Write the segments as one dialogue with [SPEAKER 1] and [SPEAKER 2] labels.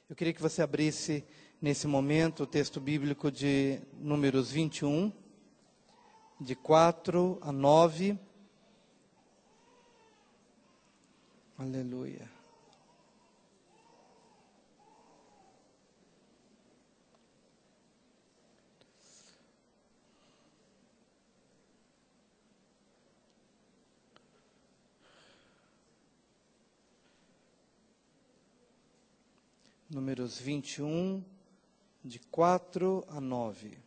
[SPEAKER 1] Eu queria que você abrisse nesse momento o texto bíblico de Números 21, de 4 a 9. Aleluia. Números 21, de 4 a 9.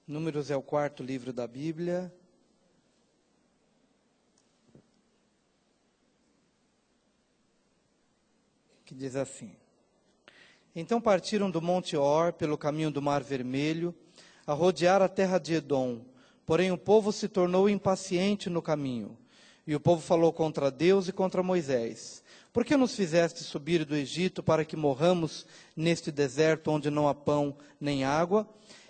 [SPEAKER 1] Números é o quarto livro da Bíblia. Que diz assim: Então partiram do Monte Or, pelo caminho do Mar Vermelho, a rodear a terra de Edom. Porém o povo se tornou impaciente no caminho. E o povo falou contra Deus e contra Moisés: Por que nos fizeste subir do Egito para que morramos neste deserto onde não há pão nem água?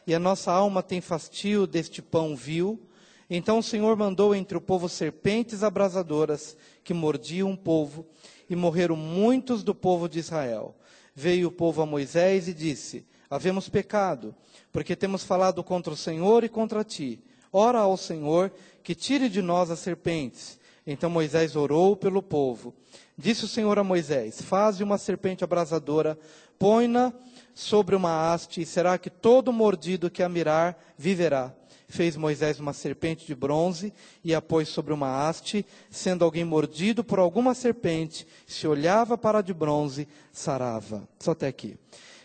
[SPEAKER 1] E a nossa alma tem fastio deste pão vil. Então o Senhor mandou entre o povo serpentes abrasadoras que mordiam o povo, e morreram muitos do povo de Israel. Veio o povo a Moisés e disse: Havemos pecado, porque temos falado contra o Senhor e contra ti. Ora ao Senhor que tire de nós as serpentes. Então Moisés orou pelo povo. Disse o Senhor a Moisés: Faze uma serpente abrasadora, põe-na sobre uma haste, e será que todo mordido que a mirar viverá. Fez Moisés uma serpente de bronze e a pôs sobre uma haste. Sendo alguém mordido por alguma serpente, se olhava para a de bronze, sarava. Só até aqui.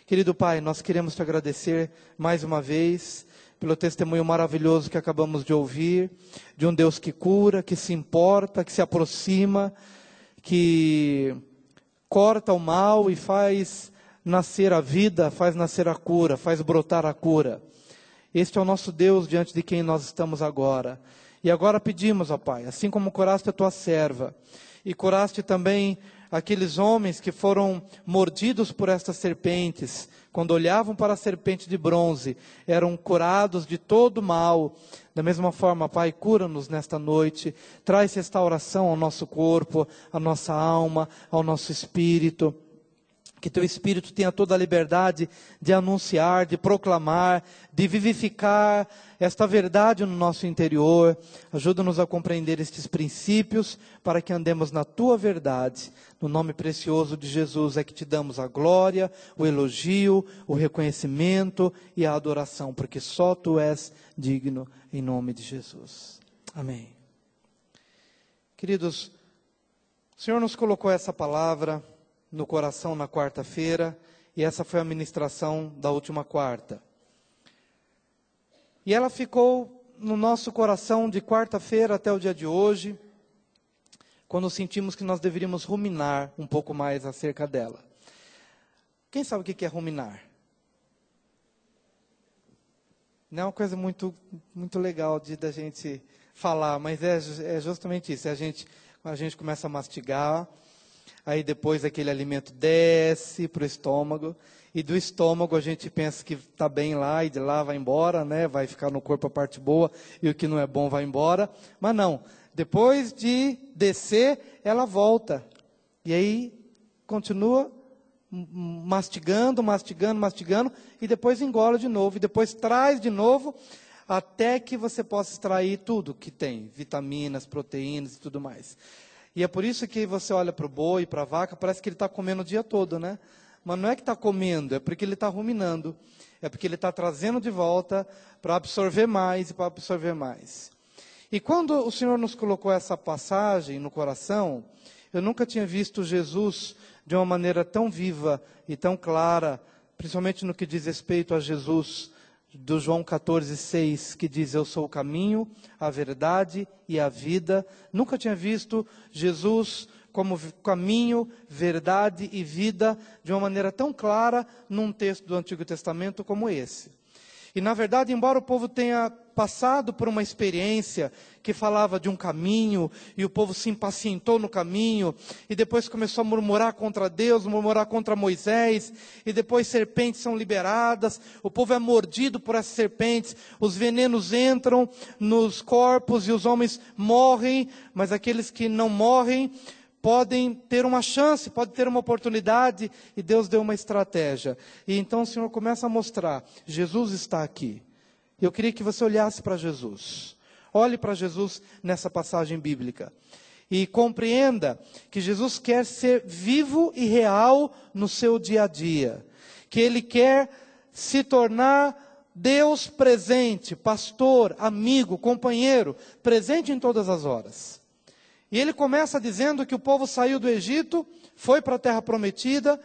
[SPEAKER 1] Querido Pai, nós queremos te agradecer mais uma vez pelo testemunho maravilhoso que acabamos de ouvir, de um Deus que cura, que se importa, que se aproxima, que corta o mal e faz nascer a vida, faz nascer a cura, faz brotar a cura. Este é o nosso Deus diante de quem nós estamos agora. E agora pedimos, ó Pai, assim como curaste a tua serva, e curaste também aqueles homens que foram mordidos por estas serpentes, quando olhavam para a serpente de bronze, eram curados de todo mal. Da mesma forma, Pai, cura-nos nesta noite, traz restauração ao nosso corpo, à nossa alma, ao nosso espírito. Que teu Espírito tenha toda a liberdade de anunciar, de proclamar, de vivificar esta verdade no nosso interior. Ajuda-nos a compreender estes princípios para que andemos na tua verdade. No nome precioso de Jesus é que te damos a glória, o elogio, o reconhecimento e a adoração, porque só tu és digno, em nome de Jesus. Amém. Queridos, o Senhor nos colocou essa palavra no coração na quarta-feira, e essa foi a ministração da última quarta. E ela ficou no nosso coração de quarta-feira até o dia de hoje, quando sentimos que nós deveríamos ruminar um pouco mais acerca dela. Quem sabe o que é ruminar? Não é uma coisa muito legal da gente falar, mas é justamente isso. Quando a gente começa a mastigar, aí depois aquele alimento desce para o estômago, e do estômago a gente pensa que está bem lá, e de lá vai embora, né? Vai ficar no corpo a parte boa, e o que não é bom vai embora. Mas não, depois de descer, ela volta. E aí continua mastigando, e depois engole de novo, e depois traz de novo, até que você possa extrair tudo que tem, vitaminas, proteínas e tudo mais. E é por isso que você olha para o boi, para a vaca, parece que ele está comendo o dia todo, né? Mas não é que está comendo, é porque ele está ruminando. É porque ele está trazendo de volta para absorver mais e para absorver mais. E quando o Senhor nos colocou essa passagem no coração, eu nunca tinha visto Jesus de uma maneira tão viva e tão clara, principalmente no que diz respeito a Jesus, do João 14:6, que diz: Eu sou o caminho, a verdade e a vida. Nunca tinha visto Jesus como caminho, verdade e vida de uma maneira tão clara num texto do Antigo Testamento como esse. E na verdade, embora o povo tenha passado por uma experiência que falava de um caminho, e o povo se impacientou no caminho, e depois começou a murmurar contra Deus, murmurar contra Moisés, e depois serpentes são liberadas, o povo é mordido por essas serpentes, os venenos entram nos corpos e os homens morrem, mas aqueles que não morrem podem ter uma chance, podem ter uma oportunidade, e Deus deu uma estratégia. E então o Senhor começa a mostrar, Jesus está aqui. Eu queria que você olhasse para Jesus. Olhe para Jesus nessa passagem bíblica. E compreenda que Jesus quer ser vivo e real no seu dia a dia. Que Ele quer se tornar Deus presente, pastor, amigo, companheiro, presente em todas as horas. E Ele começa dizendo que o povo saiu do Egito, foi para a terra prometida,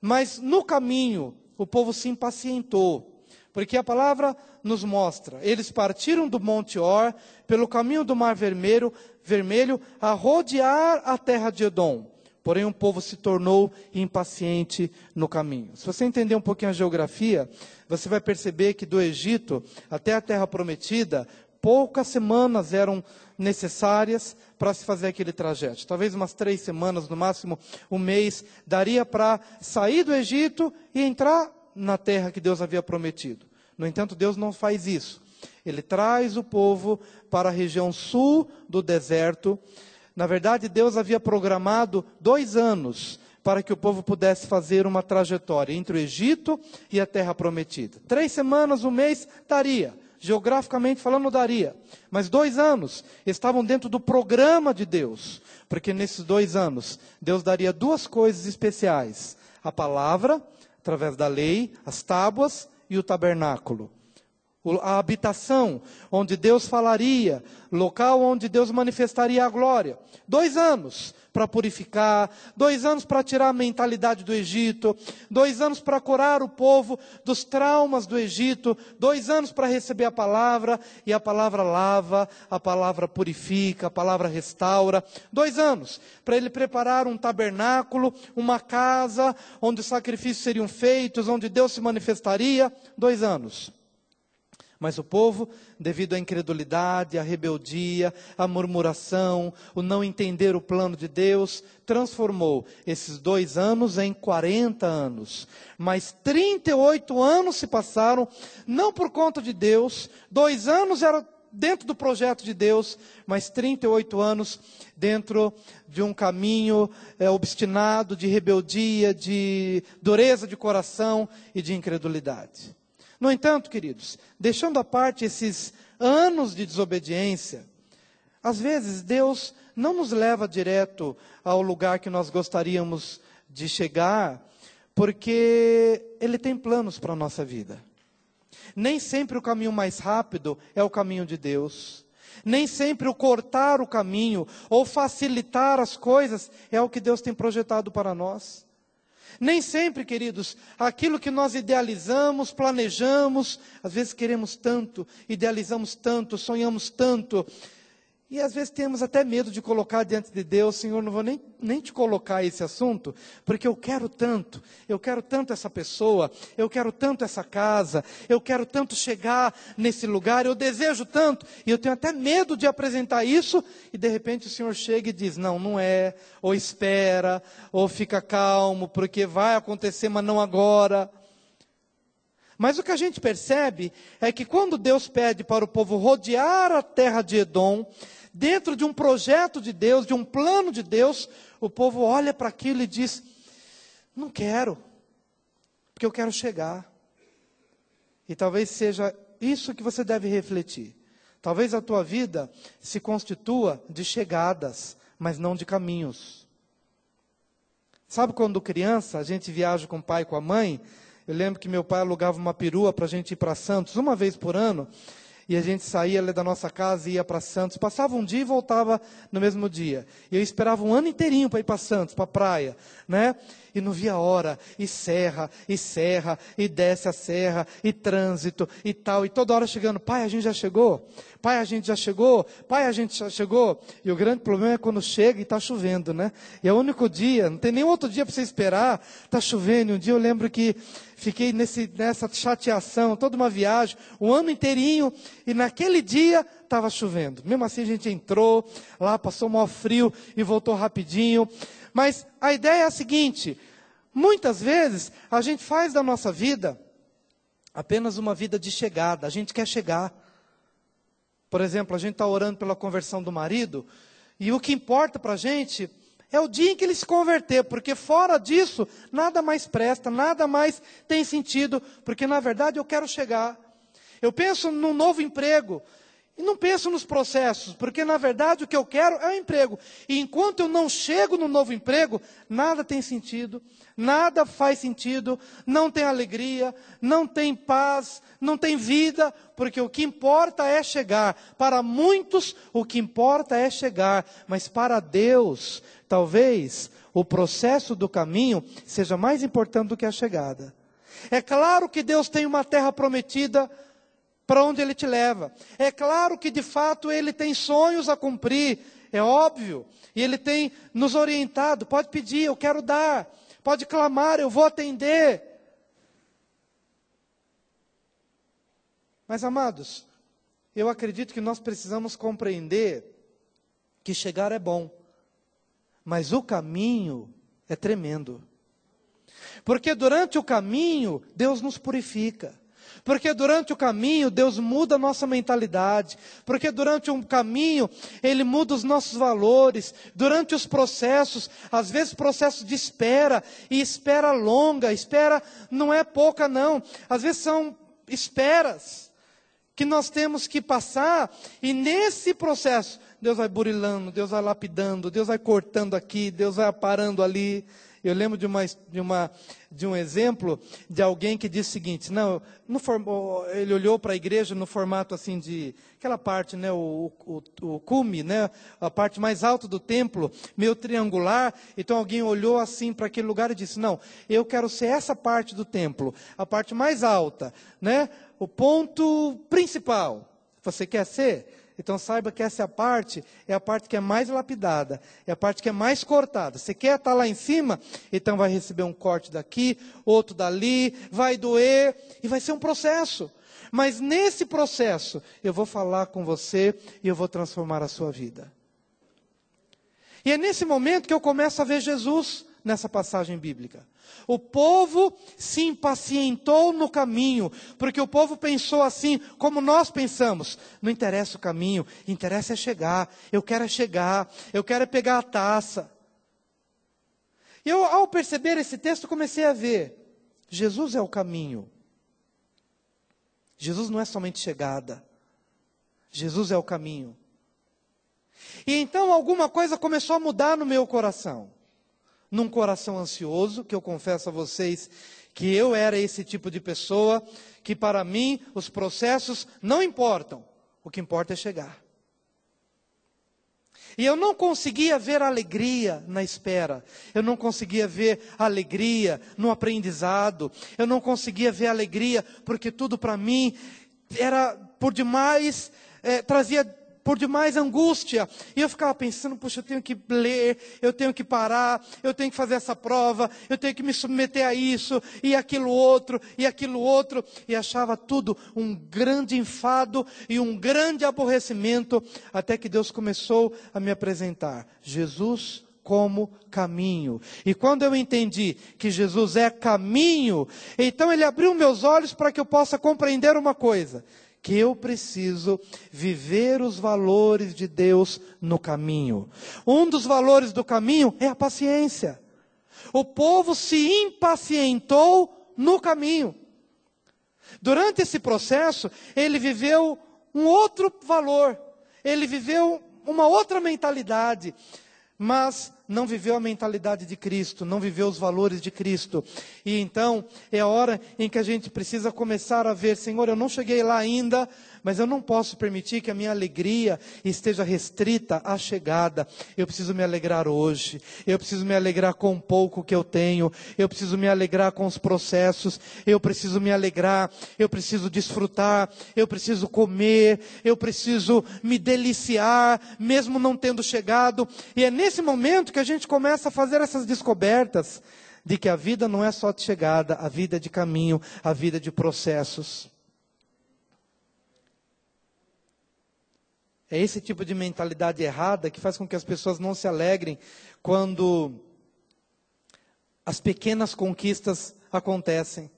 [SPEAKER 1] mas no caminho o povo se impacientou. Porque a palavra nos mostra, eles partiram do Monte Or, pelo caminho do Mar Vermelho, a rodear a terra de Edom. Porém o povo se tornou impaciente no caminho. Se você entender um pouquinho a geografia, você vai perceber que do Egito até a terra prometida, poucas semanas eram necessárias para se fazer aquele trajeto. Talvez umas 3 semanas, no máximo um mês, daria para sair do Egito e entrar na terra que Deus havia prometido. No entanto, Deus não faz isso. Ele traz o povo para a região sul do deserto. Na verdade, Deus havia programado 2 anos para que o povo pudesse fazer uma trajetória entre o Egito e a terra prometida. 3 semanas, um mês, daria. Geograficamente falando, daria. Mas 2 anos estavam dentro do programa de Deus. Porque nesses 2 anos, Deus daria 2 coisas especiais. A palavra, através da lei, as tábuas e o tabernáculo. A habitação, onde Deus falaria, local onde Deus manifestaria a glória. 2 anos para purificar, 2 anos para tirar a mentalidade do Egito, 2 anos para curar o povo dos traumas do Egito, 2 anos para receber a palavra, e a palavra lava, a palavra purifica, a palavra restaura. 2 anos para ele preparar um tabernáculo, uma casa, onde os sacrifícios seriam feitos, onde Deus se manifestaria. 2 anos. Mas o povo, devido à incredulidade, à rebeldia, à murmuração, o não entender o plano de Deus, transformou esses 2 anos em 40 anos. Mas 38 anos se passaram, não por conta de Deus. 2 anos era dentro do projeto de Deus, mas 38 anos dentro de um caminho obstinado, de rebeldia, de dureza de coração e de incredulidade. No entanto, queridos, deixando à parte esses anos de desobediência, às vezes Deus não nos leva direto ao lugar que nós gostaríamos de chegar, porque Ele tem planos para a nossa vida. Nem sempre o caminho mais rápido é o caminho de Deus. Nem sempre o cortar o caminho ou facilitar as coisas é o que Deus tem projetado para nós. Nem sempre, queridos, aquilo que nós idealizamos, planejamos, às vezes queremos tanto, idealizamos tanto, sonhamos tanto, e às vezes temos até medo de colocar diante de Deus. Senhor, não vou nem te colocar esse assunto, porque eu quero tanto essa pessoa, eu quero tanto essa casa, eu quero tanto chegar nesse lugar, eu desejo tanto, e eu tenho até medo de apresentar isso, e de repente o Senhor chega e diz, não é, ou espera, ou fica calmo, porque vai acontecer, mas não agora. Mas o que a gente percebe é que quando Deus pede para o povo rodear a terra de Edom, dentro de um projeto de Deus, de um plano de Deus, o povo olha para aquilo e diz, não quero, porque eu quero chegar. E talvez seja isso que você deve refletir. Talvez a tua vida se constitua de chegadas, mas não de caminhos. Sabe quando criança, a gente viaja com o pai e com a mãe? Eu lembro que meu pai alugava uma perua para a gente ir para Santos, uma vez por ano, e a gente saía da nossa casa e ia para Santos, passava um dia e voltava no mesmo dia. E eu esperava um ano inteirinho para ir para Santos, para a praia, né? e não via a hora, e serra, e desce a serra, e trânsito, e tal, e toda hora chegando, pai, a gente já chegou? Pai, a gente já chegou? Pai, a gente já chegou? E o grande problema é quando chega e está chovendo, né? E é o único dia, não tem nenhum outro dia para você esperar, está chovendo. E um dia eu lembro que fiquei nessa chateação, toda uma viagem, o ano inteirinho, e naquele dia estava chovendo. Mesmo assim a gente entrou lá, passou o maior frio e voltou rapidinho. Mas a ideia é a seguinte, muitas vezes a gente faz da nossa vida apenas uma vida de chegada, a gente quer chegar. Por exemplo, a gente está orando pela conversão do marido, e o que importa para a gente é o dia em que ele se converter, porque fora disso, nada mais presta, nada mais tem sentido, porque na verdade eu quero chegar. Eu penso num novo emprego, e não penso nos processos, porque na verdade o que eu quero é um emprego. E enquanto eu não chego no novo emprego, nada tem sentido, nada faz sentido, não tem alegria, não tem paz, não tem vida, porque o que importa é chegar. Para muitos, o que importa é chegar, mas para Deus, talvez o processo do caminho seja mais importante do que a chegada. É claro que Deus tem uma terra prometida para onde Ele te leva. É claro que de fato Ele tem sonhos a cumprir, é óbvio. E Ele tem nos orientado, pode pedir, eu quero dar. Pode clamar, eu vou atender. Mas amados, eu acredito que nós precisamos compreender que chegar é bom, mas o caminho é tremendo. Porque durante o caminho, Deus nos purifica. Porque durante o caminho, Deus muda a nossa mentalidade. Porque durante o caminho, Ele muda os nossos valores. Durante os processos, às vezes processos de espera, e espera longa, espera não é pouca não. Às vezes são esperas que nós temos que passar, e nesse processo, Deus vai burilando, Deus vai lapidando, Deus vai cortando aqui, Deus vai aparando ali. Eu lembro de um exemplo de alguém que disse o seguinte, ele olhou para a igreja no formato assim de, aquela parte, né, o cume, né, a parte mais alta do templo, meio triangular, então alguém olhou assim para aquele lugar e disse, não, eu quero ser essa parte do templo, a parte mais alta, né, o ponto principal. Você quer ser? Então saiba que essa é a parte que é mais lapidada, é a parte que é mais cortada. Você quer estar lá em cima? Então vai receber um corte daqui, outro dali, vai doer, e vai ser um processo. Mas nesse processo, eu vou falar com você e eu vou transformar a sua vida. E é nesse momento que eu começo a ver Jesus nessa passagem bíblica. O povo se impacientou no caminho, porque o povo pensou assim, como nós pensamos, não interessa o caminho, interessa é chegar, eu quero é pegar a taça. E eu, ao perceber esse texto, comecei a ver, Jesus é o caminho. Jesus não é somente chegada, Jesus é o caminho. E então alguma coisa começou a mudar no meu coração. Num coração ansioso, que eu confesso a vocês que eu era esse tipo de pessoa, que para mim os processos não importam, o que importa é chegar. E eu não conseguia ver alegria na espera, eu não conseguia ver alegria no aprendizado, eu não conseguia ver alegria, porque tudo para mim era por demais, trazia por demais angústia, e eu ficava pensando, puxa, eu tenho que ler, eu tenho que parar, eu tenho que fazer essa prova, eu tenho que me submeter a isso, e aquilo outro, e achava tudo um grande enfado, e um grande aborrecimento, até que Deus começou a me apresentar, Jesus como caminho, e quando eu entendi que Jesus é caminho, então Ele abriu meus olhos para que eu possa compreender uma coisa, que eu preciso viver os valores de Deus no caminho. Um dos valores do caminho é a paciência. O povo se impacientou no caminho. Durante esse processo, ele viveu um outro valor. Ele viveu uma outra mentalidade. Mas não viveu a mentalidade de Cristo, não viveu os valores de Cristo. E então é a hora em que a gente precisa começar a ver, Senhor, eu não cheguei lá ainda, mas eu não posso permitir que a minha alegria esteja restrita à chegada. Eu preciso me alegrar hoje, eu preciso me alegrar com o pouco que eu tenho, eu preciso me alegrar com os processos, eu preciso me alegrar, eu preciso desfrutar, eu preciso comer, eu preciso me deliciar, mesmo não tendo chegado. E é nesse momento que a gente começa a fazer essas descobertas, de que a vida não é só de chegada, a vida é de caminho, a vida é de processos. É esse tipo de mentalidade errada que faz com que as pessoas não se alegrem quando as pequenas conquistas acontecem.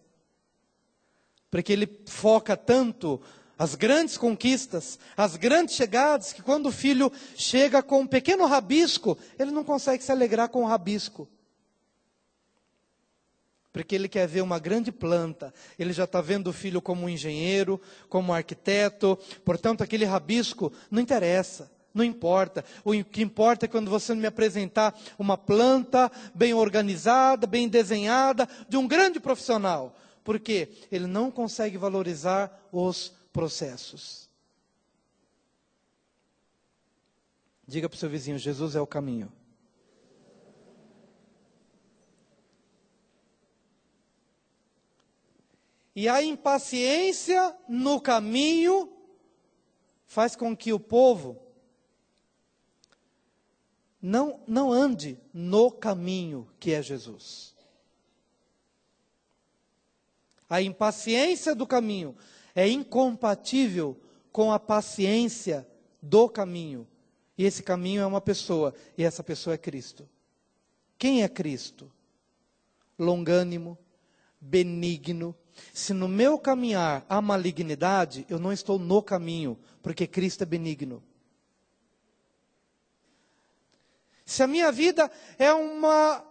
[SPEAKER 1] Porque ele foca tanto as grandes conquistas, as grandes chegadas, que quando o filho chega com um pequeno rabisco, ele não consegue se alegrar com o rabisco. Porque ele quer ver uma grande planta, ele já está vendo o filho como um engenheiro, como um arquiteto, portanto aquele rabisco não interessa, não importa. O que importa é quando você me apresentar uma planta bem organizada, bem desenhada, de um grande profissional. Porque ele não consegue valorizar os processos. Diga para o seu vizinho, Jesus é o caminho. E a impaciência no caminho faz com que o povo não ande no caminho que é Jesus. A impaciência do caminho é incompatível com a paciência do caminho. E esse caminho é uma pessoa, e essa pessoa é Cristo. Quem é Cristo? Longânimo, benigno. Se no meu caminhar há malignidade, eu não estou no caminho, porque Cristo é benigno. Se a minha vida é uma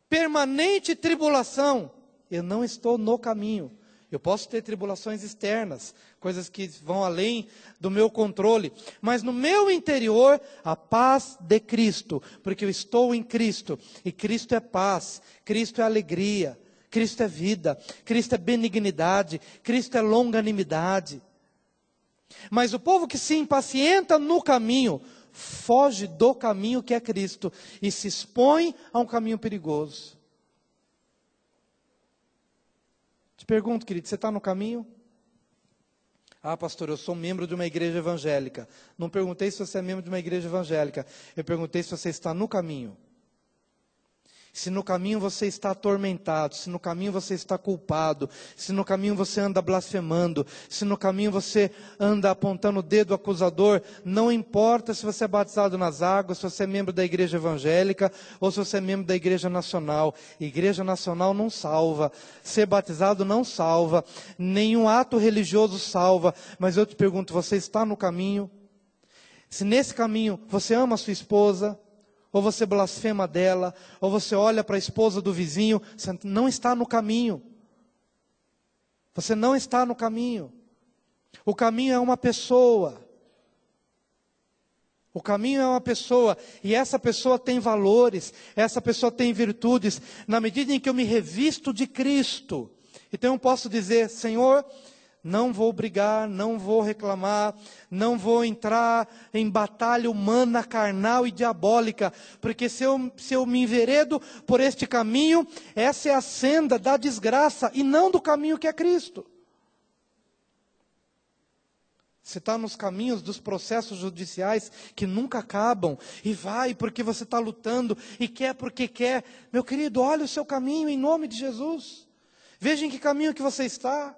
[SPEAKER 1] permanente tribulação, eu não estou no caminho. Eu posso ter tribulações externas, coisas que vão além do meu controle, mas no meu interior, a paz de Cristo, porque eu estou em Cristo, e Cristo é paz, Cristo é alegria, Cristo é vida, Cristo é benignidade, Cristo é longanimidade. Mas o povo que se impacienta no caminho, foge do caminho que é Cristo, e se expõe a um caminho perigoso. Te pergunto, querido, você está no caminho? Ah, pastor, eu sou membro de uma igreja evangélica. Não perguntei se você é membro de uma igreja evangélica. Eu perguntei se você está no caminho. Se no caminho você está atormentado, se no caminho você está culpado, se no caminho você anda blasfemando, se no caminho você anda apontando o dedo acusador, não importa se você é batizado nas águas, se você é membro da igreja evangélica ou se você é membro da igreja nacional. Igreja nacional não salva, ser batizado não salva, nenhum ato religioso salva, mas eu te pergunto, você está no caminho? Se nesse caminho você ama a sua esposa, ou você blasfema dela, ou você olha para a esposa do vizinho, você não está no caminho. Você não está no caminho. O caminho é uma pessoa. O caminho é uma pessoa, e essa pessoa tem valores, essa pessoa tem virtudes, na medida em que eu me revisto de Cristo. Então eu posso dizer, Senhor, não vou brigar, não vou reclamar, não vou entrar em batalha humana, carnal e diabólica, porque se eu me enveredo por este caminho, essa é a senda da desgraça e não do caminho que é Cristo. Você está nos caminhos dos processos judiciais que nunca acabam, e vai porque você está lutando, e quer porque quer. Meu querido, olha o seu caminho em nome de Jesus. Veja em que caminho que você está.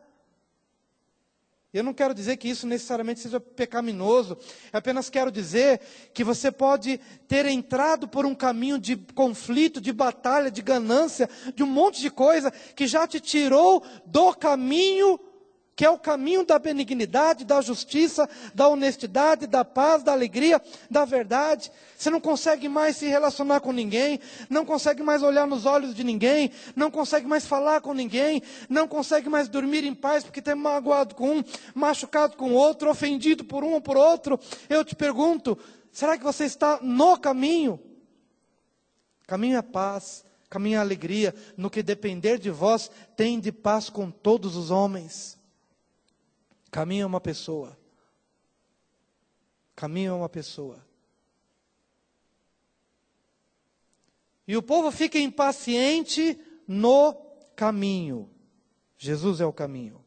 [SPEAKER 1] Eu não quero dizer que isso necessariamente seja pecaminoso, eu apenas quero dizer que você pode ter entrado por um caminho de conflito, de batalha, de ganância, de um monte de coisa que já te tirou do caminho, que é o caminho da benignidade, da justiça, da honestidade, da paz, da alegria, da verdade. Você não consegue mais se relacionar com ninguém, não consegue mais olhar nos olhos de ninguém, não consegue mais falar com ninguém, não consegue mais dormir em paz porque tem magoado com um, machucado com o outro, ofendido por um ou por outro. Eu te pergunto, será que você está no caminho? Caminho é paz, caminho é alegria. No que depender de vós, tende paz com todos os homens. Caminho é uma pessoa. Caminho é uma pessoa. E o povo fica impaciente no caminho. Jesus é o caminho.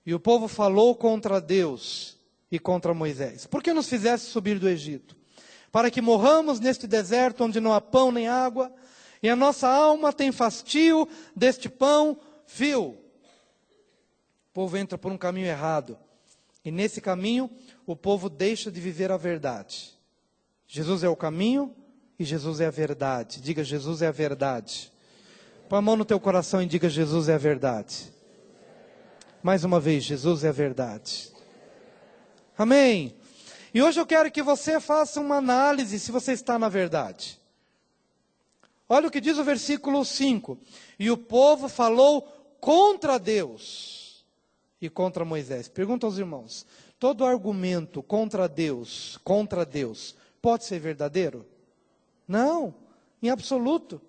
[SPEAKER 1] E o povo falou contra Deus e contra Moisés. Por que nos fizeste subir do Egito? Para que morramos neste deserto onde não há pão nem água, e a nossa alma tem fastio deste pão vil. O povo entra por um caminho errado. E nesse caminho, o povo deixa de viver a verdade. Jesus é o caminho e Jesus é a verdade. Diga, Jesus é a verdade. Põe a mão no teu coração e diga, Jesus é a verdade. Mais uma vez, Jesus é a verdade. Amém. E hoje eu quero que você faça uma análise se você está na verdade. Olha o que diz o versículo 5. E o povo falou contra Deus e contra Moisés. Pergunta aos irmãos, todo argumento contra Deus, pode ser verdadeiro? Não, em absoluto.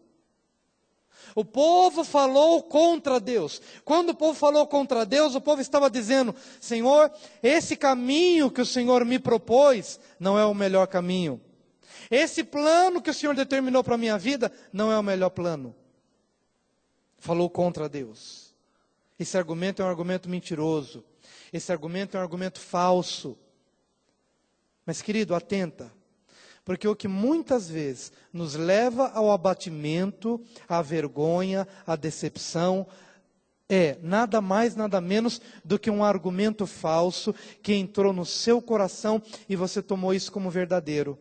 [SPEAKER 1] O povo falou contra Deus. Quando o povo falou contra Deus, o povo estava dizendo, Senhor, esse caminho que o Senhor me propôs não é o melhor caminho. Esse plano que o Senhor determinou para a minha vida não é o melhor plano. Falou contra Deus. Esse argumento é um argumento mentiroso. Esse argumento é um argumento falso. Mas querido, atenta. Porque o que muitas vezes nos leva ao abatimento, à vergonha, à decepção, é nada mais, nada menos do que um argumento falso que entrou no seu coração e você tomou isso como verdadeiro.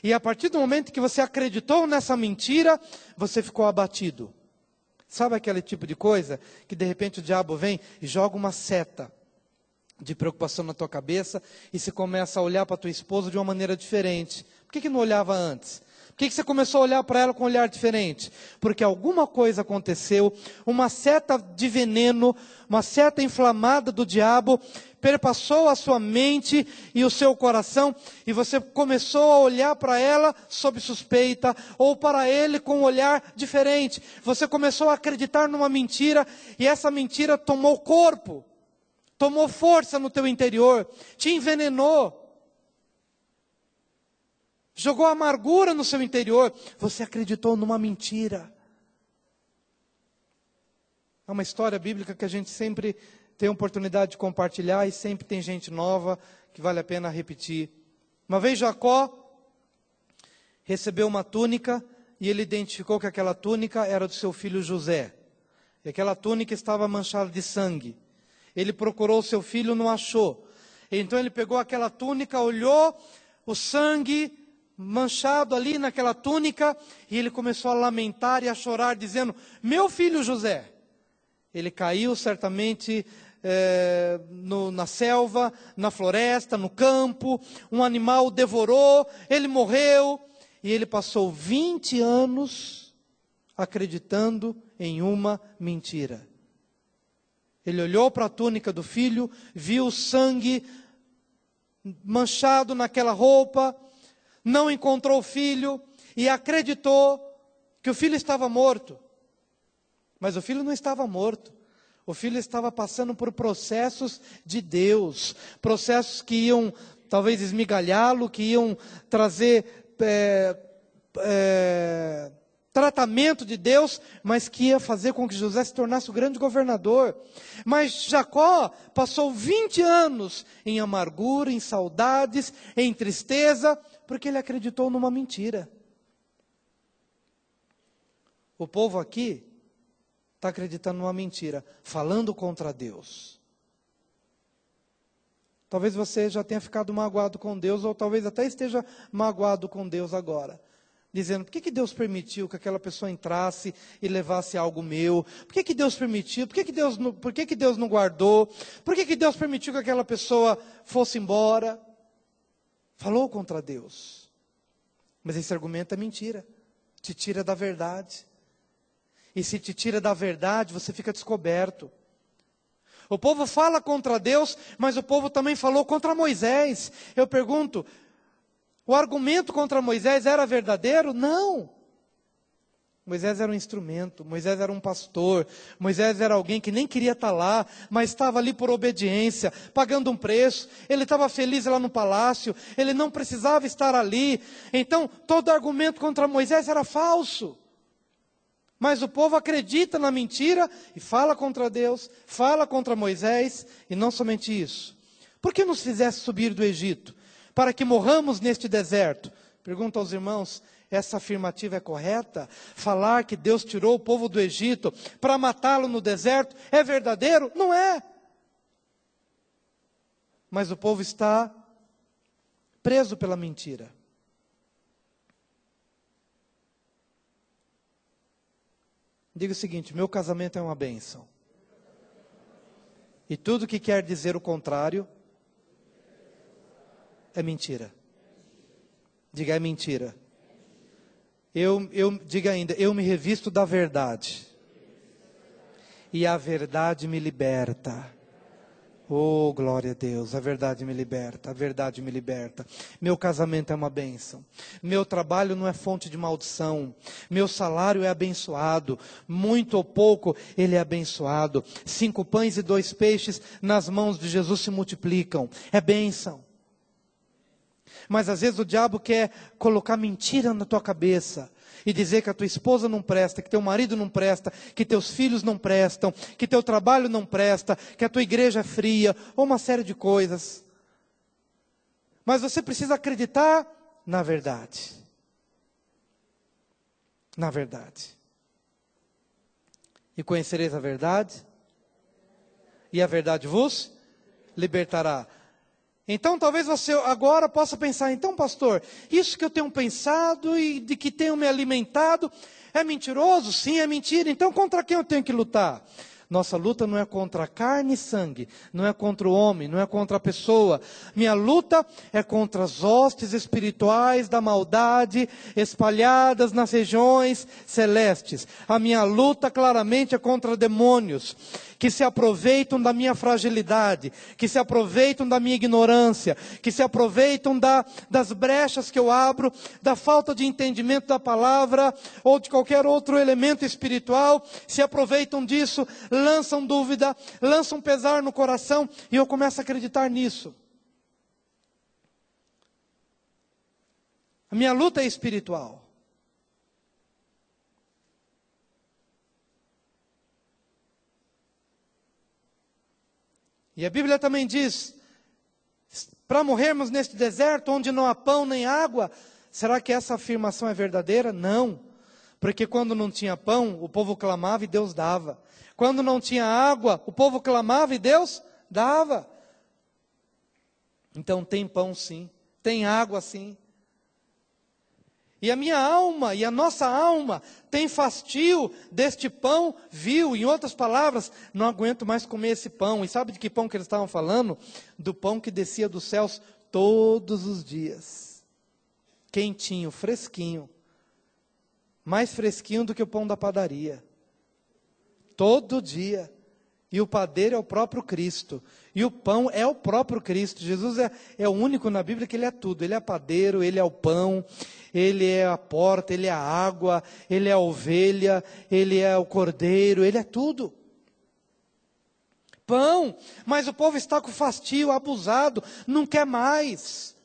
[SPEAKER 1] E a partir do momento que você acreditou nessa mentira, você ficou abatido. Sabe aquele tipo de coisa que de repente o diabo vem e joga uma seta de preocupação na tua cabeça, e você começa a olhar para a tua esposa de uma maneira diferente. Por que não olhava antes? Por que você começou a olhar para ela com um olhar diferente? Porque alguma coisa aconteceu, uma seta de veneno, uma seta inflamada do diabo, perpassou a sua mente e o seu coração, e você começou a olhar para ela sob suspeita, ou para ele com um olhar diferente. Você começou a acreditar numa mentira, e essa mentira tomou corpo. Tomou força no teu interior, te envenenou, jogou amargura no seu interior, você acreditou numa mentira. É uma história bíblica que a gente sempre tem oportunidade de compartilhar e sempre tem gente nova que vale a pena repetir. Uma vez Jacó recebeu uma túnica e ele identificou que aquela túnica era do seu filho José. E aquela túnica estava manchada de sangue. Ele procurou seu filho, não achou. Então ele pegou aquela túnica, olhou o sangue manchado ali naquela túnica, e ele começou a lamentar e a chorar, dizendo, meu filho José. Ele caiu certamente na selva, na floresta, no campo, um animal o devorou, ele morreu, e ele passou 20 anos acreditando em uma mentira. Ele olhou para a túnica do filho, viu o sangue manchado naquela roupa, não encontrou o filho e acreditou que o filho estava morto. Mas o filho não estava morto. O filho estava passando por processos de Deus, processos que iam talvez esmigalhá-lo, que iam trazer tratamento de Deus, mas que ia fazer com que José se tornasse o grande governador. Mas Jacó passou 20 anos em amargura, em saudades, em tristeza, porque ele acreditou numa mentira. O povo aqui está acreditando numa mentira, falando contra Deus. Talvez você já tenha ficado magoado com Deus, ou talvez até esteja magoado com Deus agora. Dizendo, por que Deus permitiu que aquela pessoa entrasse e levasse algo meu? Por que Deus permitiu? Por que Deus não guardou? Por que Deus permitiu que aquela pessoa fosse embora? Falou contra Deus. Mas esse argumento é mentira. Te tira da verdade. E se te tira da verdade, você fica descoberto. O povo fala contra Deus, mas o povo também falou contra Moisés. Eu pergunto, O argumento contra Moisés era verdadeiro? Não. Moisés era um instrumento, Moisés era um pastor, Moisés era alguém que nem queria estar lá, mas estava ali por obediência, pagando um preço. Ele estava feliz lá no palácio, ele não precisava estar ali. Então, todo argumento contra Moisés era falso. Mas o povo acredita na mentira e fala contra Deus, fala contra Moisés, e não somente isso. Por que nos fizesse subir do Egito? Para que morramos neste deserto? Pergunto aos irmãos, essa afirmativa é correta? Falar que Deus tirou o povo do Egito para matá-lo no deserto é verdadeiro? Não é. Mas o povo está preso pela mentira. Diga o seguinte: meu casamento é uma bênção. E tudo que quer dizer o contrário é mentira. Diga, é mentira. Diga ainda, eu me revisto da verdade. E a verdade me liberta. Oh, glória a Deus, a verdade me liberta, a verdade me liberta. Meu casamento é uma bênção. Meu trabalho não é fonte de maldição. Meu salário é abençoado. Muito ou pouco, ele é abençoado. 5 pães e 2 peixes nas mãos de Jesus se multiplicam. É bênção. Mas às vezes o diabo quer colocar mentira na tua cabeça e dizer que a tua esposa não presta, que teu marido não presta, que teus filhos não prestam, que teu trabalho não presta, que a tua igreja é fria, ou uma série de coisas. Mas você precisa acreditar na verdade. Na verdade. E conhecereis a verdade, e a verdade vos libertará. Então talvez você agora possa pensar, então pastor, isso que eu tenho pensado e de que tenho me alimentado, é mentiroso? Sim, é mentira. Então contra quem eu tenho que lutar? Nossa luta não é contra carne e sangue, não é contra o homem, não é contra a pessoa. Minha luta é contra as hostes espirituais da maldade espalhadas nas regiões celestes. A minha luta claramente é contra demônios que se aproveitam da minha fragilidade, que se aproveitam da minha ignorância, que se aproveitam das brechas que eu abro, da falta de entendimento da palavra, ou de qualquer outro elemento espiritual, se aproveitam disso, lançam dúvida, lançam pesar no coração, e eu começo a acreditar nisso. A minha luta é espiritual. E a Bíblia também diz, para morrermos neste deserto, onde não há pão nem água, será que essa afirmação é verdadeira? Não, porque quando não tinha pão, o povo clamava e Deus dava. Quando não tinha água, o povo clamava e Deus dava. Então tem pão sim, tem água sim. E a minha alma e a nossa alma tem fastio deste pão vil. Em outras palavras, não aguento mais comer esse pão. E sabe de que pão que eles estavam falando? Do pão que descia dos céus todos os dias. Quentinho, fresquinho. Mais fresquinho do que o pão da padaria. Todo dia. E o padeiro é o próprio Cristo. E o pão é o próprio Cristo. Jesus é o único na Bíblia que ele é tudo. Ele é padeiro, ele é o pão, ele é a porta, ele é a água, ele é a ovelha, ele é o cordeiro, ele é tudo. Pão, mas o povo está com fastio, abusado, não quer mais.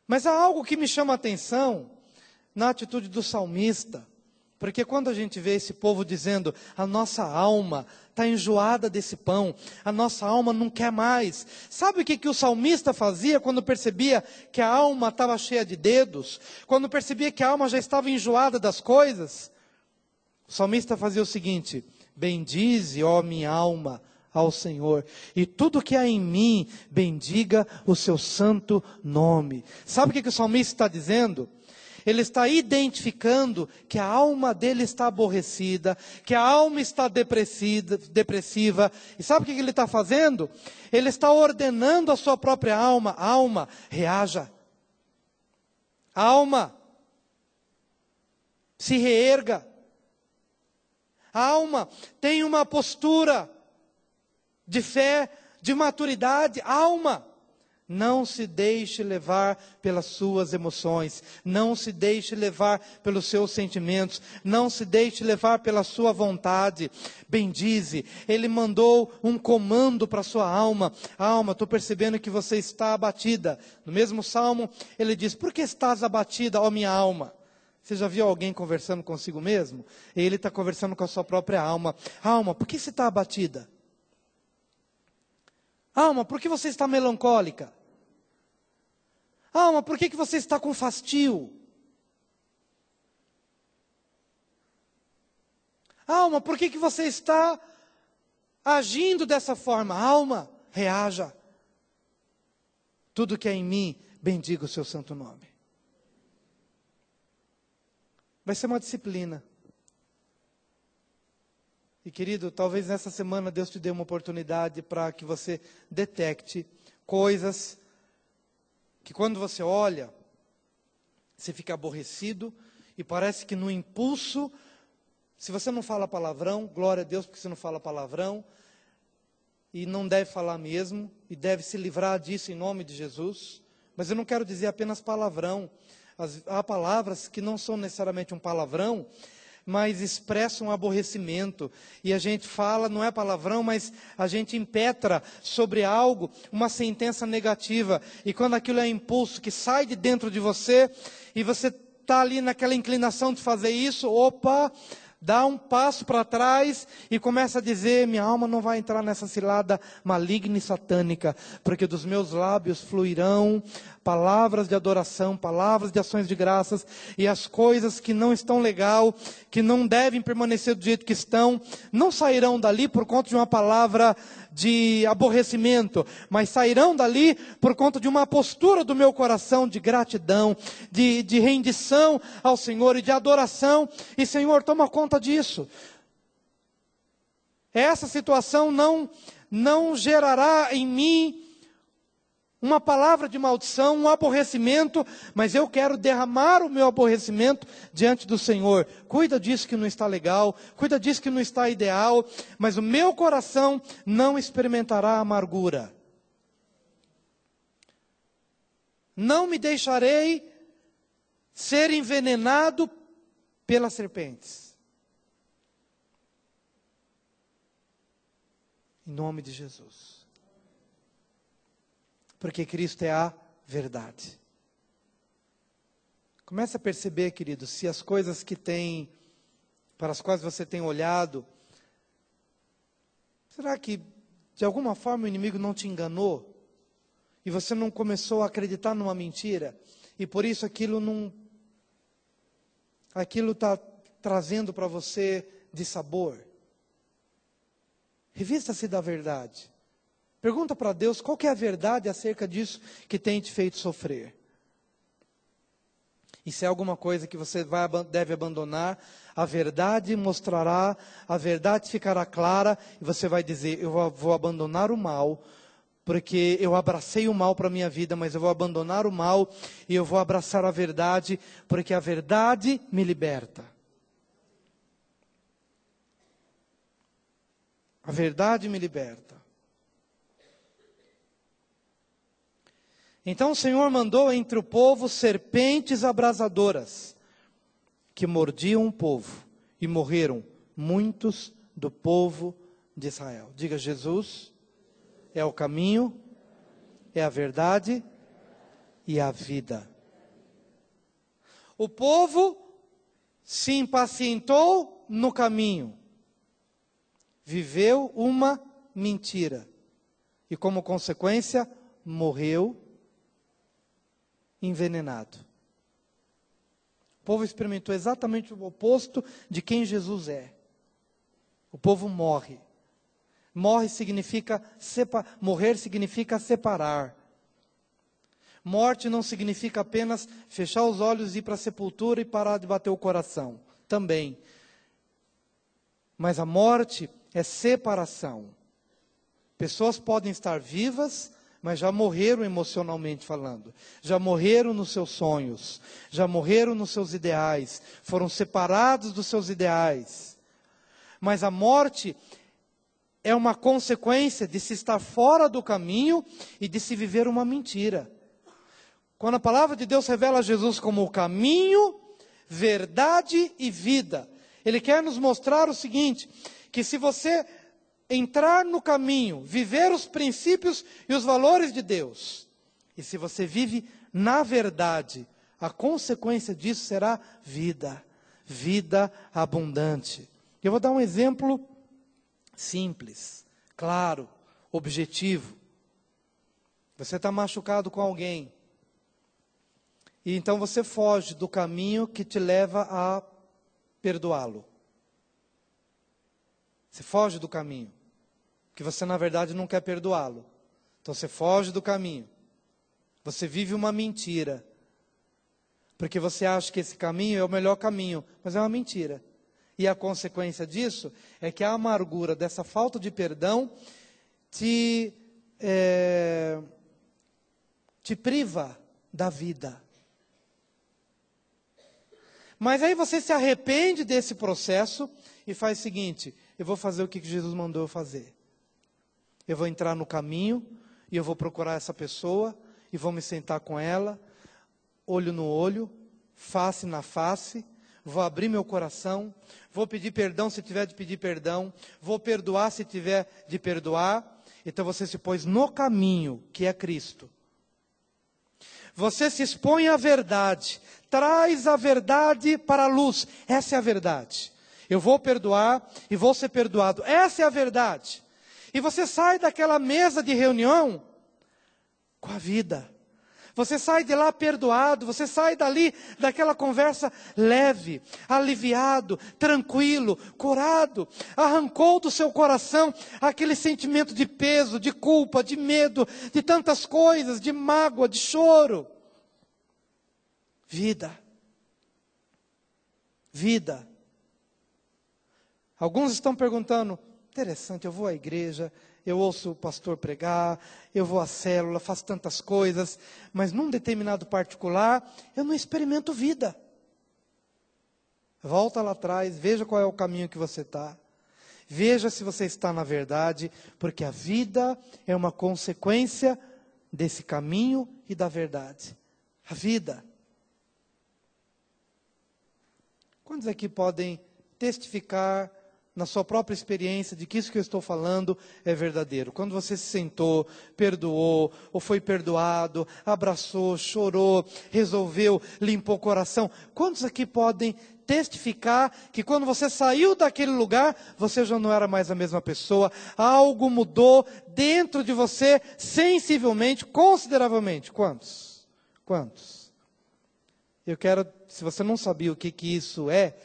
[SPEAKER 1] Mas há algo que me chama a atenção na atitude do salmista. Porque quando a gente vê esse povo dizendo, a nossa alma está enjoada desse pão, a nossa alma não quer mais. Sabe o que o salmista fazia quando percebia que a alma estava cheia de dedos? Quando percebia que a alma já estava enjoada das coisas? O salmista fazia o seguinte, bendize, ó minha alma, ao Senhor, e tudo que há em mim, bendiga o seu santo nome. Sabe o que o salmista está dizendo? Ele está identificando que a alma dele está aborrecida, que a alma está depressiva. E sabe o que ele está fazendo? Ele está ordenando a sua própria alma. Alma, reaja. Alma, se reerga. Alma, tenha uma postura de fé, de maturidade. Alma, Não se deixe levar pelas suas emoções, não se deixe levar pelos seus sentimentos, não se deixe levar pela sua vontade. Bendize, Ele mandou um comando para a sua alma. Alma, estou percebendo que você está abatida. No mesmo salmo, ele diz, por que estás abatida, ó minha alma? Você já viu alguém conversando consigo mesmo? Ele está conversando com a sua própria alma. Alma, por que você está abatida? Alma, por que você está melancólica? Alma, por que você está com fastio? Alma, por que você está agindo dessa forma? Alma, reaja. Tudo que é em mim, bendiga o seu santo nome. Vai ser uma disciplina. E querido, talvez nessa semana Deus te dê uma oportunidade para que você detecte coisas que quando você olha, você fica aborrecido e parece que no impulso, se você não fala palavrão, glória a Deus porque você não fala palavrão, e não deve falar mesmo, e deve se livrar disso em nome de Jesus, mas eu não quero dizer apenas palavrão, há palavras que não são necessariamente um palavrão, mas expressam aborrecimento, e a gente fala, não é palavrão, mas a gente impetra sobre algo uma sentença negativa, e quando aquilo é impulso que sai de dentro de você, e você está ali naquela inclinação de fazer isso, opa, dá um passo para trás e começa a dizer, minha alma não vai entrar nessa cilada maligna e satânica, porque dos meus lábios fluirão palavras de adoração, palavras de ações de graças, e as coisas que não estão legal, que não devem permanecer do jeito que estão, não sairão dali por conta de uma palavra de aborrecimento, mas sairão dali por conta de uma postura do meu coração de gratidão, de rendição ao Senhor e de adoração, e Senhor, toma conta disso. Essa situação não gerará em mim uma palavra de maldição, um aborrecimento, mas eu quero derramar o meu aborrecimento diante do Senhor. Cuida disso que não está legal, cuida disso que não está ideal, mas o meu coração não experimentará amargura. Não me deixarei ser envenenado pelas serpentes. Em nome de Jesus. Porque Cristo é a verdade. Comece a perceber, querido, se as coisas para as quais você tem olhado, será que de alguma forma o inimigo não te enganou? E você não começou a acreditar numa mentira? E por isso aquilo está trazendo para você dissabor? Revista-se da verdade. Pergunta para Deus qual que é a verdade acerca disso que tem te feito sofrer. E se é alguma coisa que você deve abandonar, a verdade mostrará, a verdade ficará clara, e você vai dizer, eu vou abandonar o mal, porque eu abracei o mal para a minha vida, mas eu vou abandonar o mal, e eu vou abraçar a verdade, porque a verdade me liberta. A verdade me liberta. Então o Senhor mandou entre o povo serpentes abrasadoras, que mordiam o povo, e morreram muitos do povo de Israel. Diga, Jesus é o caminho, é a verdade e a vida. O povo se impacientou no caminho, viveu uma mentira, e como consequência, morreu envenenado. O povo experimentou exatamente o oposto de quem Jesus é. O povo morre. Morrer significa separar. Morte não significa apenas fechar os olhos, ir para a sepultura e parar de bater o coração. Também. Mas a morte é separação. Pessoas podem estar vivas, mas já morreram emocionalmente falando, já morreram nos seus sonhos, já morreram nos seus ideais, foram separados dos seus ideais. Mas a morte é uma consequência de se estar fora do caminho e de se viver uma mentira. Quando a palavra de Deus revela Jesus como o caminho, verdade e vida, Ele quer nos mostrar o seguinte, que se você entrar no caminho, viver os princípios e os valores de Deus, e se você vive na verdade, a consequência disso será vida, vida abundante. Eu vou dar um exemplo simples, claro, objetivo. Você está machucado com alguém, e então você foge do caminho que te leva a perdoá-lo. Você foge do caminho, que você na verdade não quer perdoá-lo. Então você foge do caminho. Você vive uma mentira, porque você acha que esse caminho é o melhor caminho, mas é uma mentira. E a consequência disso é que a amargura dessa falta de perdão te priva da vida. Mas aí você se arrepende desse processo e faz o seguinte: eu vou fazer o que Jesus mandou eu fazer. Eu vou entrar no caminho e eu vou procurar essa pessoa e vou me sentar com ela, olho no olho, face na face, vou abrir meu coração, vou pedir perdão se tiver de pedir perdão, vou perdoar se tiver de perdoar. Então você se pôs no caminho, que é Cristo. Você se expõe à verdade, traz a verdade para a luz. Essa é a verdade. Eu vou perdoar e vou ser perdoado. Essa é a verdade. E você sai daquela mesa de reunião com a vida. Você sai de lá perdoado, você sai dali daquela conversa leve, aliviado, tranquilo, curado. Arrancou do seu coração aquele sentimento de peso, de culpa, de medo, de tantas coisas, de mágoa, de choro. Vida. Vida. Alguns estão perguntando, interessante, eu vou à igreja, eu ouço o pastor pregar, eu vou à célula, faço tantas coisas, mas num determinado particular, eu não experimento vida. Volta lá atrás, veja qual é o caminho que você está. Veja se você está na verdade, porque a vida é uma consequência desse caminho e da verdade. A vida. Quantos aqui podem testificar na sua própria experiência, de que isso que eu estou falando é verdadeiro? Quando você se sentou, perdoou, ou foi perdoado, abraçou, chorou, resolveu, limpou o coração. Quantos aqui podem testificar que quando você saiu daquele lugar, você já não era mais a mesma pessoa? Algo mudou dentro de você, sensivelmente, consideravelmente. Quantos? Quantos? Eu quero, se você não sabia o que isso é,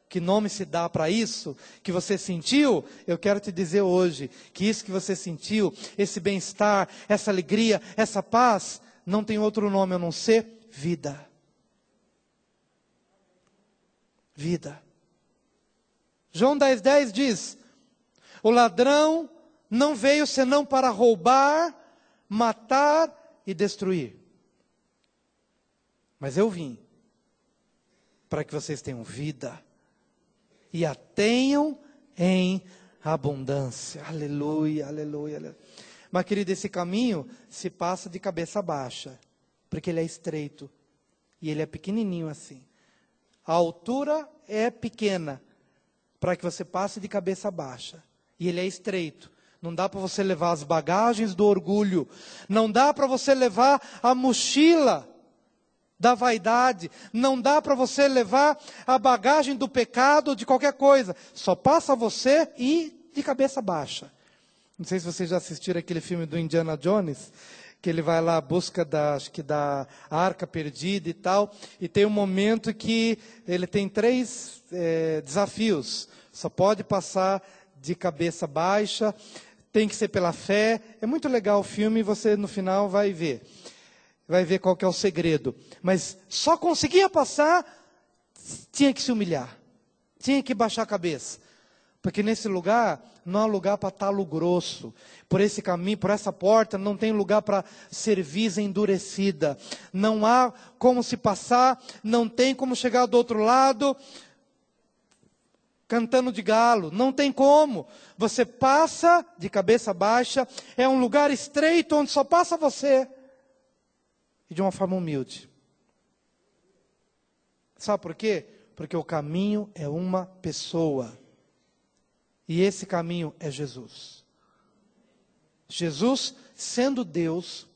[SPEAKER 1] que nome se dá para isso, que você sentiu, eu quero te dizer hoje, que isso que você sentiu, esse bem-estar, essa alegria, essa paz, não tem outro nome a não ser vida. Vida. João 10,10 diz, o ladrão não veio senão para roubar, matar e destruir. Mas eu vim para que vocês tenham vida e a tenham em abundância. Aleluia, aleluia, aleluia. Mas, querido, esse caminho se passa de cabeça baixa, porque ele é estreito e ele é pequenininho assim. A altura é pequena para que você passe de cabeça baixa e ele é estreito. Não dá para você levar as bagagens do orgulho, não dá para você levar a mochila da vaidade, não dá para você levar a bagagem do pecado ou de qualquer coisa, só passa você e de cabeça baixa. Não sei se vocês já assistiram aquele filme do Indiana Jones, que ele vai lá à busca da arca perdida e tal, e tem um momento que ele tem 3 desafios, só pode passar de cabeça baixa, tem que ser pela fé. É muito legal o filme, você no final vai ver qual que é o segredo. Mas só conseguia passar, tinha que se humilhar, tinha que baixar a cabeça. Porque nesse lugar, não há lugar para talo grosso. Por esse caminho, por essa porta, não tem lugar para cerviz endurecida. Não há como se passar, não tem como chegar do outro lado. cantando de galo, não tem como. Você passa de cabeça baixa, é um lugar estreito onde só passa você. E de uma forma humilde. Sabe por quê? Porque o caminho é uma pessoa. E esse caminho é Jesus. Jesus, sendo Deus,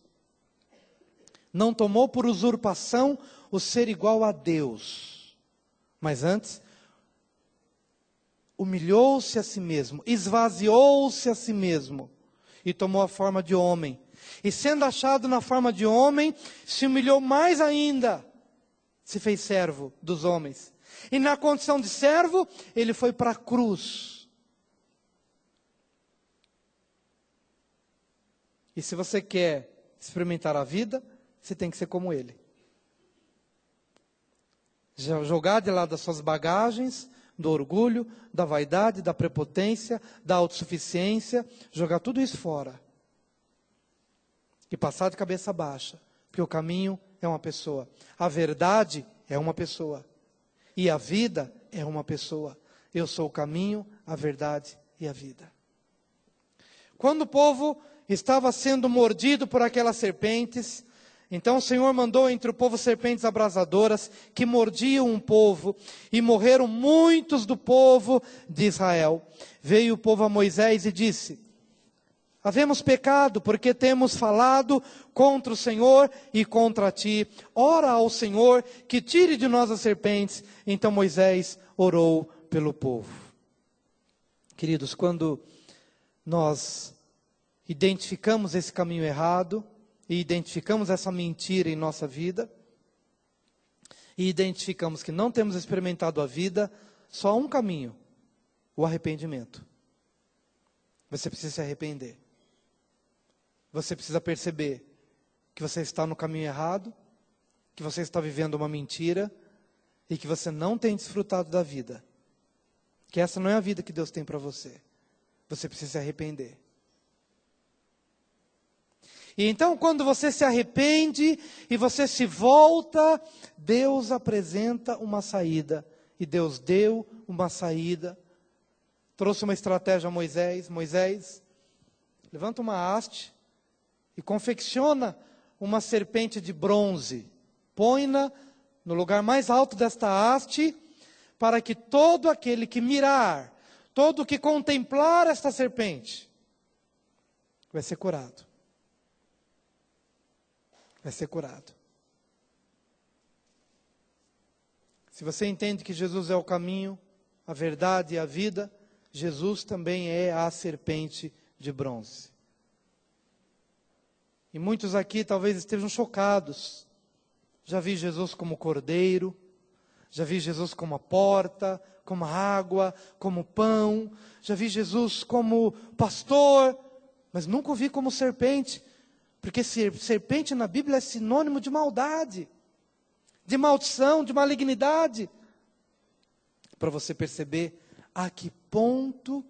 [SPEAKER 1] não tomou por usurpação o ser igual a Deus. Mas antes, humilhou-se a si mesmo, esvaziou-se a si mesmo e tomou a forma de homem. E sendo achado na forma de homem, se humilhou mais ainda, se fez servo dos homens. E na condição de servo, ele foi para a cruz. E se você quer experimentar a vida, você tem que ser como ele. Jogar de lado as suas bagagens, do orgulho, da vaidade, da prepotência, da autossuficiência, jogar tudo isso fora. E passar de cabeça baixa, porque o caminho é uma pessoa. A verdade é uma pessoa. E a vida é uma pessoa. Eu sou o caminho, a verdade e a vida. Quando o povo estava sendo mordido por aquelas serpentes, então o Senhor mandou entre o povo serpentes abrasadoras que mordiam o povo, e morreram muitos do povo de Israel. Veio o povo a Moisés e disse: havemos pecado, porque temos falado contra o Senhor e contra ti. Ora ao Senhor que tire de nós as serpentes. Então Moisés orou pelo povo. Queridos, quando nós identificamos esse caminho errado, e identificamos essa mentira em nossa vida, e identificamos que não temos experimentado a vida, só há um caminho: o arrependimento. Você precisa se arrepender. Você precisa perceber que você está no caminho errado, que você está vivendo uma mentira, e que você não tem desfrutado da vida. Que essa não é a vida que Deus tem para você. Você precisa se arrepender. E então, quando você se arrepende e você se volta, Deus apresenta uma saída. E Deus deu uma saída. Trouxe uma estratégia a Moisés. Moisés, levanta uma haste e confecciona uma serpente de bronze. Põe-na no lugar mais alto desta haste, para que todo aquele que mirar, todo que contemplar esta serpente, vai ser curado. Vai ser curado. Se você entende que Jesus é o caminho, a verdade e a vida, Jesus também é a serpente de bronze. E muitos aqui talvez estejam chocados. Já vi Jesus como cordeiro, já vi Jesus como a porta, como a água, como pão, já vi Jesus como pastor, mas nunca o vi como serpente. Porque serpente na Bíblia é sinônimo de maldade, de maldição, de malignidade. Para você perceber a que ponto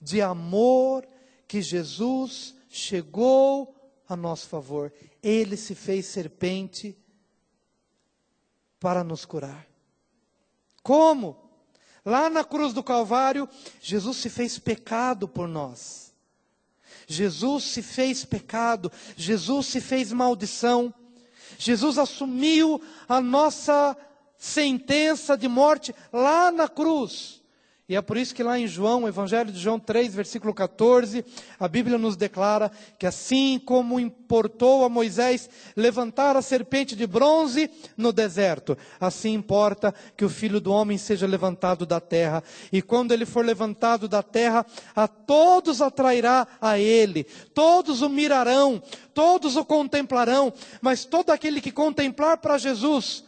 [SPEAKER 1] de amor que Jesus chegou a nosso favor. Ele se fez serpente para nos curar. Como? Lá na cruz do Calvário, Jesus se fez pecado por nós. Jesus se fez pecado, Jesus se fez maldição, Jesus assumiu a nossa sentença de morte lá na cruz. E é por isso que lá em João, Evangelho de João 3, versículo 14, a Bíblia nos declara que assim como importou a Moisés levantar a serpente de bronze no deserto, assim importa que o Filho do Homem seja levantado da terra. E quando ele for levantado da terra, a todos atrairá a ele, todos o mirarão, todos o contemplarão, mas todo aquele que contemplar para Jesus,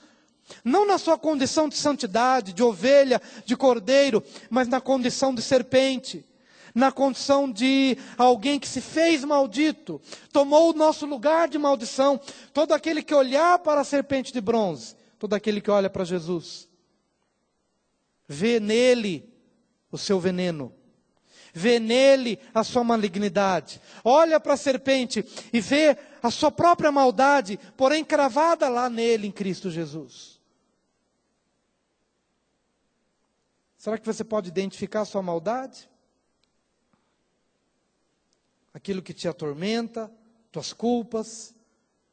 [SPEAKER 1] não na sua condição de santidade, de ovelha, de cordeiro, mas na condição de serpente, na condição de alguém que se fez maldito, tomou o nosso lugar de maldição. Todo aquele que olhar para a serpente de bronze, todo aquele que olha para Jesus, vê nele o seu veneno, vê nele a sua malignidade, olha para a serpente e vê a sua própria maldade, porém cravada lá nele em Cristo Jesus. Será que você pode identificar a sua maldade? Aquilo que te atormenta, tuas culpas,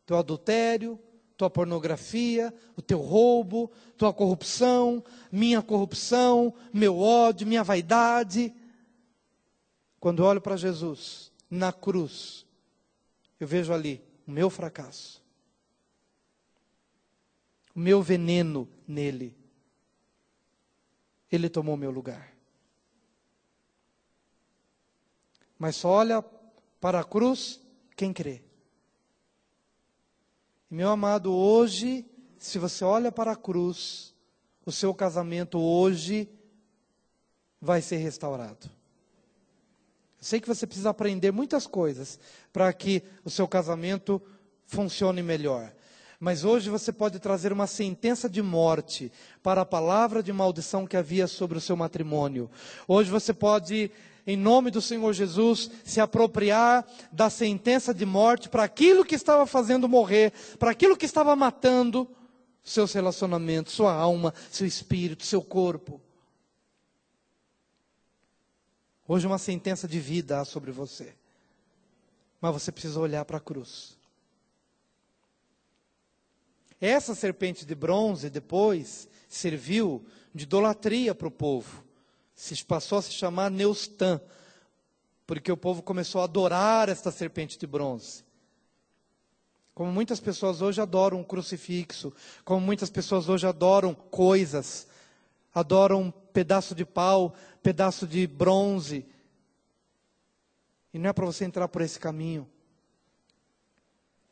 [SPEAKER 1] teu adultério, tua pornografia, o teu roubo, tua corrupção, minha corrupção, meu ódio, minha vaidade. Quando eu olho para Jesus, na cruz, eu vejo ali o meu fracasso, o meu veneno nele. Ele tomou meu lugar. Mas só olha para a cruz quem crê. E, meu amado, hoje, se você olha para a cruz, o seu casamento hoje vai ser restaurado. Eu sei que você precisa aprender muitas coisas para que o seu casamento funcione melhor. Mas hoje você pode trazer uma sentença de morte para a palavra de maldição que havia sobre o seu matrimônio. Hoje você pode, em nome do Senhor Jesus, se apropriar da sentença de morte para aquilo que estava fazendo morrer, para aquilo que estava matando seus relacionamentos, sua alma, seu espírito, seu corpo. Hoje uma sentença de vida há sobre você. Mas você precisa olhar para a cruz. Essa serpente de bronze depois serviu de idolatria para o povo. Passou a se chamar Neustã, porque o povo começou a adorar esta serpente de bronze. Como muitas pessoas hoje adoram um crucifixo, como muitas pessoas hoje adoram coisas, adoram um pedaço de pau, pedaço de bronze. E não é para você entrar por esse caminho.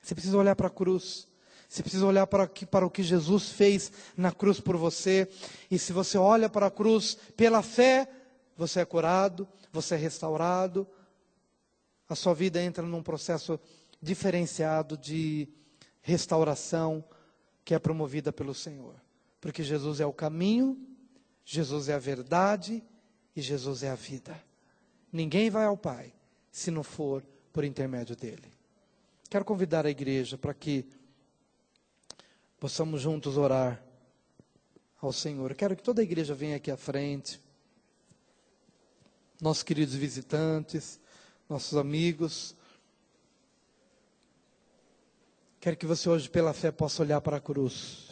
[SPEAKER 1] Você precisa olhar para a cruz. Você precisa olhar para o que Jesus fez na cruz por você. E se você olha para a cruz pela fé, você é curado, você é restaurado. A sua vida entra num processo diferenciado de restauração que é promovida pelo Senhor. Porque Jesus é o caminho, Jesus é a verdade e Jesus é a vida. Ninguém vai ao Pai se não for por intermédio dele. Quero convidar a igreja para que possamos juntos orar ao Senhor. Quero que toda a igreja venha aqui à frente. Nossos queridos visitantes, nossos amigos. Quero que você hoje pela fé possa olhar para a cruz.